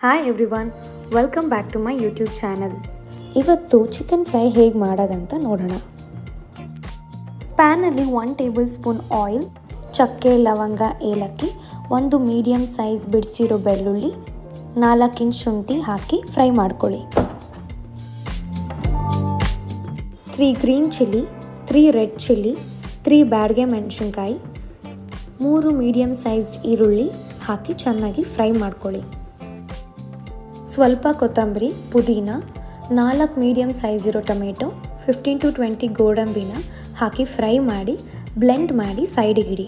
Hi everyone, welcome back to my YouTube channel. ಇವತ್ತು chicken fry ಹೇಗೆ ಮಾಡೋದಂತ ನೋಡೋಣ. ಪ್ಯಾನಲ್ಲಿ 1 ಟೇಬಲ್ ಸ್ಪೂನ್ ಆಯಿಲ್, ಚಕ್ಕೆ, ಲವಂಗ, ಏಲಕ್ಕಿ, 1 ಮೀಡಿಯಮ್ ಸೈಜ್ ಬಿಡಿಸಿರೋ ಬೆಳ್ಳುಳ್ಳಿ, 4 ಇಂಚ್ ಶುಂಠಿ ಹಾಕಿ ಫ್ರೈ ಮಾಡ್ಕೊಳ್ಳಿ. 3 ಗ್ರೀನ್ ಚಿಲ್ಲಿ, 3 ರೆಡ್ ಚಿಲ್ಲಿ, 3 ಬ್ಯಾಡಗೆ ಮೆಣಸಿನ್ಕಾಯಿ, 3 ಮೀಡಿಯಮ್ ಸೈಜ್ಡ್ ಈರುಳ್ಳಿ ಹಾಕಿ ಚೆನ್ನಾಗಿ ಫ್ರೈ ಮಾಡ್ಕೊಳ್ಳಿ. ಸ್ವಲ್ಪ ಕೊತ್ತಂಬರಿ, ಪುದೀನ, 4 ಮೀಡಿಯಮ್ ಸೈಜ್ ಇರೋ ಟೊಮೆಟೊ, 15 to 20 ಗೋಡಂಬಿನ ಹಾಕಿ ಫ್ರೈ ಮಾಡಿ ಬ್ಲೆಂಡ್ ಮಾಡಿ ಸೈಡಿಗಿಡಿ.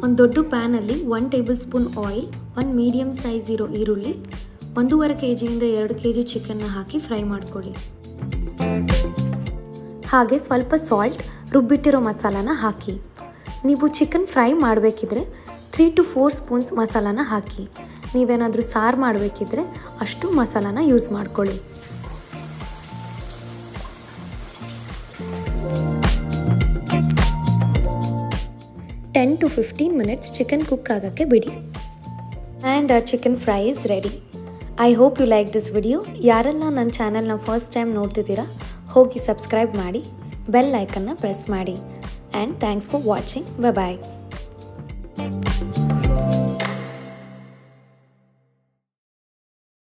ಒಂದು ದೊಡ್ಡ ಪ್ಯಾನಲ್ಲಿ 1 table spoon oil, 1 medium size ಇರೋ ಈರುಳ್ಳಿ, 1.5 kg 2 kg ಚಿಕನ್ನ ಹಾಕಿ ಫ್ರೈ ಮಾಡ್ಕೊಳ್ಳಿ. ಹಾಗೆ ಸ್ವಲ್ಪ ಸಾಲ್ಟ್, ರುಬ್ಬಿಟ್ಟಿರೋ ಮಸಾಲಾನ ಹಾಕಿ. ನೀವು ಚಿಕನ್ ಫ್ರೈ ಮಾಡಬೇಕಿದ್ರೆ 3 to 4 ಸ್ಪೂನ್ಸ್ ಮಸಾಲಾನ ಹಾಕಿ. ನೀವೇನಾದರೂ ಸಾರು ಮಾಡಬೇಕಿದ್ರೆ ಅಷ್ಟು ಮಸಾಲಾನ ಯೂಸ್ ಮಾಡ್ಕೊಳ್ಳಿ. Ten to 15 minutes chicken cook ಆಗೋಕ್ಕೆ ಬಿಡಿ. And our chicken fry is ready. I hope you like this video. ಯಾರೆಲ್ಲ ನನ್ನ ಚಾನಲ್ನ ಫಸ್ಟ್ ಟೈಮ್ ನೋಡ್ತಿದ್ದೀರಾ ಹೋಗಿ ಸಬ್ಸ್ಕ್ರೈಬ್ ಮಾಡಿ, ಬೆಲ್ ಐಕನ್ನ ಪ್ರೆಸ್ ಮಾಡಿ. And thanks for watching. Bye.